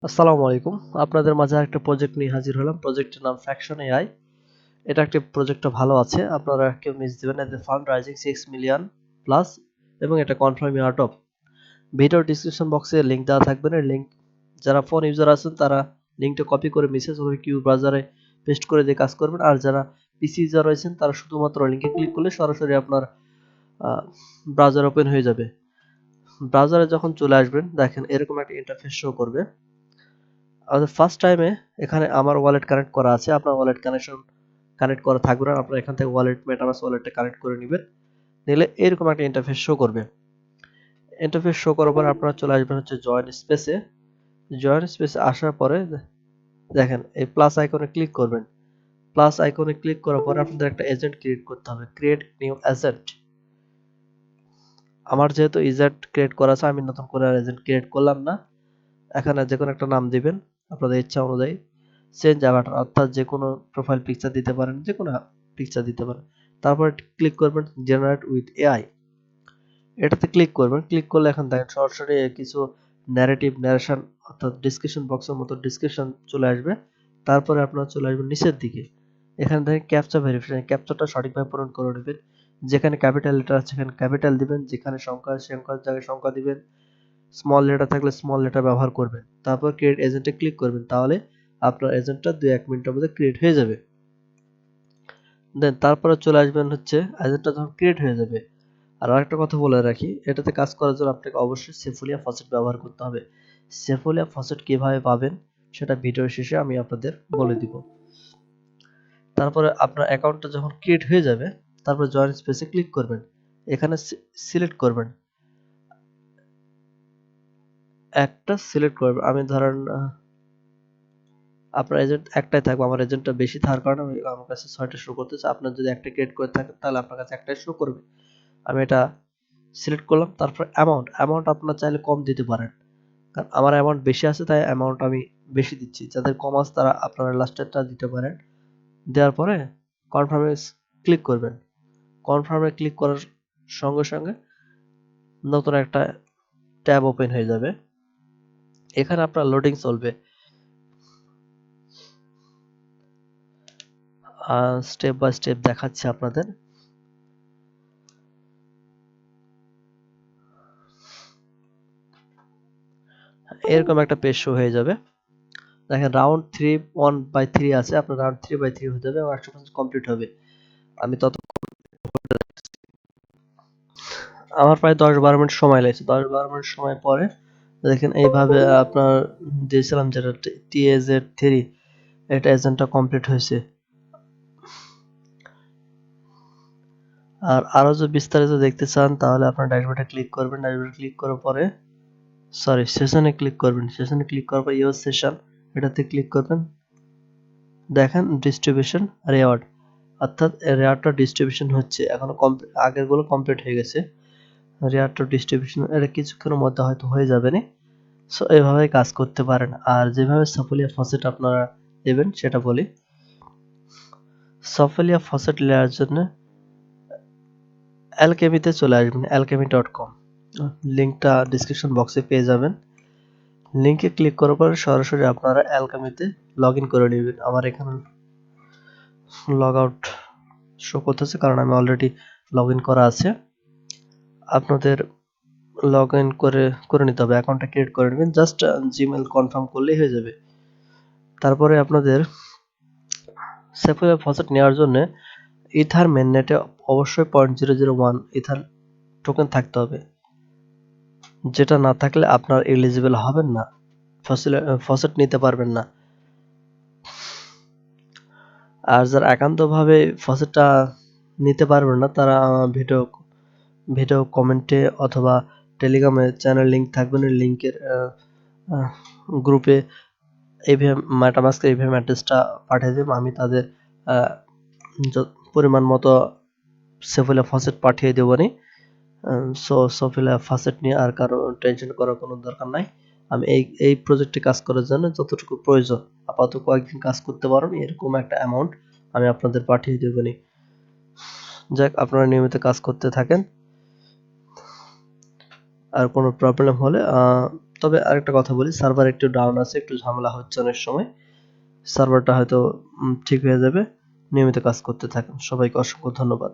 আসসালামু আলাইকুম। আপনাদের মাঝে একটা প্রজেক্ট নিয়ে হাজির হলাম। প্রজেক্টের নাম ফ্যাকশন এআই। এটা একটি প্রজেক্টটা ভালো আছে। আপনারা কেউ মিস দিবেন না। এতে ফান্ড রাইজিং 6 মিলিয়ন প্লাস এবং এটা confirm out of. Video description বক্সে লিংক দেওয়া থাকবে না। লিংক যারা ফোন ইউজার আছেন তারা লিংকটা কপি করে মেসেজ অথবা কিউ ব্রাউজারে পেস্ট করে দিয়ে কাজ করবেন। আর যারা পিসি ইউজার রয়েছেন তারা শুধুমাত্র লিংকে ক্লিক করলে সরাসরি আপনার ব্রাউজার ওপেন হয়ে যাবে। ব্রাউজারে যখন চলে আসবেন দেখেন এরকম একটা ইন্টারফেস শো করবে। আমাদের ফার্স্ট টাইমে এখানে আমার ওয়ালেট কানেক্ট করা আছে। আপনার ওয়ালেট কানেক্ট করা থাকবে না। আপনারা এখান থেকে মেটামাস্ক ওয়ালেটটা কানেক্ট করে নেবেন। নিলে এরকম একটা ইন্টারফেস শো করবে। ইন্টারফেস শো করার পর আপনারা চলে আসবেন হচ্ছে জয়েন স্পেসে। জয়েন স্পেসে আসার পরে দেখেন এই প্লাস আইকনে ক্লিক করবেন। প্লাস আইকনে ক্লিক করার পরে আপনাদের একটা এজেন্ট ক্রিয়েট করতে হবে। Create new agent. আমার যেহেতু এজেন্ট ক্রিয়েট করা আছে আমি নতুন করে আর এজেন্ট ক্রিয়েট করলাম না। এখানে যে কোনো একটা নাম দিবেন আপনাদের ইচ্ছা অনুযায়ী। চেঞ্জ অ্যাভাটার অর্থাৎ যে কোনো প্রোফাইল পিকচার দিতে পারেন, যে কোনো পিকচার দিতে পারেন। তারপরে ক্লিক করবেন জেনারেট উইথ এআই। এটাতে ক্লিক করবেন। ক্লিক করলে এখন দেখেন সরাসরি কিছু ন্যারেশন অর্থাৎ ডেসক্রিপশন বক্সের মতো ডেসক্রিপশন চলে আসবে। তারপরে আপনারা চলে আসবেন নিচের দিকে। এখানে দেখেন ক্যাপচা ভেরিফিকেশন। ক্যাপচাটা সঠিকভাবে পূরণ করে নেবেন। যেখানে ক্যাপিটাল লেটার আছে সেখানে ক্যাপিটাল দিবেন, যেখানে সংখ্যা আছে সংখ্যার জায়গায় সংখ্যা দিবেন। স্মল লেটার থাকলে স্মল লেটার ব্যবহার করবেন। তারপর ক্রিয়েট এজেন্টে ক্লিক করবেন। তাহলে আপনার এজেন্টটা 2-1 মিনিটের মধ্যে ক্রিয়েট হয়ে যাবে। দেন তারপরে চলে আসবেন হচ্ছে এজেন্টটা যখন ক্রিয়েট হয়ে যাবে। আর আরেকটা কথা বলে রাখি, এটাতে কাজ করার জন্য আপনাকে অবশ্যই সেফোলিয়া ফসেট ব্যবহার করতে হবে। সেফোলিয়া ফসেট কিভাবে পাবেন সেটা ভিডিওর শেষে আমি আপনাদের বলে দিব। তারপরে আপনার অ্যাকাউন্টটা যখন ক্রিয়েট হয়ে যাবে, তারপর জয়েন স্পেসে ক্লিক করবেন। এখানে সিলেক্ট করবেন। একটা সিলেক্ট করবেন। আমি ধরেন আপনার এজেন্ট একটাই থাকবে। আমার এজেন্টটা বেশি থাকার কারণে আমার কাছে 6টা শো করতেছে। আপনার যদি একটা ক্রিয়েট করে থাকেন তাহলে আপনার কাছে একটাই শো করবে। আমি এটা সিলেক্ট করলাম। তারপর অ্যামাউন্ট আপনার চাইলে কম দিতে পারেন। কারণ আমার অ্যামাউন্ট বেশি আছে তাই অ্যামাউন্ট আমি বেশি দিচ্ছি। যাদের কম আছে তারা আপনারা লাস্টেরটা দিতে পারেন। দেওয়ার পরে কনফার্মে ক্লিক করবেন। কনফার্মে ক্লিক করার সঙ্গে সঙ্গে নতুন একটা ট্যাব ওপেন হয়ে যাবে। এখানে আপনার লোডিং চলবে। স্টেপ বাই স্টেপ দেখাচ্ছি আপনাদের। এরকম একটা পেজ শো হয়ে যাবে। দেখেন রাউন্ড 3 1/3 আছে। আপনার রাউন্ড 3/3 হয়ে যাবে এবং 100% কমপ্লিট হবে। আমি তত আমার প্রায় 10-12 মিনিট সময় লেগেছে। 10-12 মিনিট সময় পরে দেখেন এইভাবে আপনার দিয়েছিলাম যেটা TAZ3 এটা এজেন্টটা কমপ্লিট হয়েছে। আর আরো যদি বিস্তারিত দেখতে চান তাহলে আপনার ড্যাশবোর্ডে ক্লিক করবেন। ড্যাশবোর্ডে ক্লিক করার পরে সেশনে ক্লিক করবেন। সেশনে ক্লিক করার পর ইউর সেশন এটাতে ক্লিক করবেন। দেখেন ডিস্ট্রিবিউশন রেওয়ার্ড অর্থাৎ রেওয়ার্ডটা ডিস্ট্রিবিউশন হচ্ছে। এখনো আগেরগুলো কমপ্লিট হয়ে গেছে। রেওয়ার্ডটা ডিস্ট্রিবিউশন এটা কিছুক্ষণের মধ্যে হয়তো হয়ে যাবে না। সো এভাবে কাজ করতে পারেন। আর যেভাবে সাফল্য ফসেট আপনারা দেবেন সেটা বলি। সাফল্য ফসেট নেওয়ার জন্য অ্যালকেমিতে চলে আসবেন। alchemy.com লিংকটা ডিসক্রিপশন বক্সে পেয়ে যাবেন। লিংকে ক্লিক করার পর সরাসরি আপনারা অ্যালকেমিতে লগ ইন করে নেবেন। আমার এখানে লগ আউট শো করতেছে কারণ আমি অলরেডি লগ ইন করা আছে। আপনাদের লগ ইন করে নিতে হবে। অ্যাকাউন্টটা ক্রিয়েট করে নেবেন। জাস্ট জিমেল কনফার্ম করলেই হয়ে যাবে। তারপরে আপনাদের সেফওয়ে ফসেট নেওয়ার জন্য ইথার মেননেটে অবশ্যই 0.001 ইথার টোকেন থাকতে হবে। যেটা না থাকলে আপনার এলিজিবল হবেন না, ফসেট নিতে পারবেন না। আর যারা একান্তভাবে ফসেটটা নিতে পারবেন না তারা ভিডিও কমেন্টে অথবা টেলিগ্রামে চ্যানেল লিংক থাকবে না, লিংকের গ্রুপে এভিএম মেটামাস্কের এভিএম অ্যাড্রেসটা পাঠিয়ে দেব। আমি তাদের পরিমাণ মতো সেফুলা ফসেট পাঠিয়ে দেবনি। সেফুলা ফসেট নিয়ে আর কারো টেনশন করার কোনো দরকার নাই। আমি এই প্রজেক্টে কাজ করার জন্য যতটুকু প্রয়োজন আপাতত কয়েকদিন কাজ করতে পারেন এরকম একটা অ্যামাউন্ট আমি আপনাদের পাঠিয়ে দেবনি। যাক আপনারা নিয়মিত কাজ করতে থাকেন। আর কোনো প্রবলেম হলে তবে আরেকটা কথা বলি, সার্ভার একটু ডাউন আছে, একটু ঝামেলা হচ্ছে অনেক সময়। সার্ভারটা হয়তো ঠিক হয়ে যাবে। নিয়মিত কাজ করতে থাকুন। সবাইকে অসংখ্য ধন্যবাদ।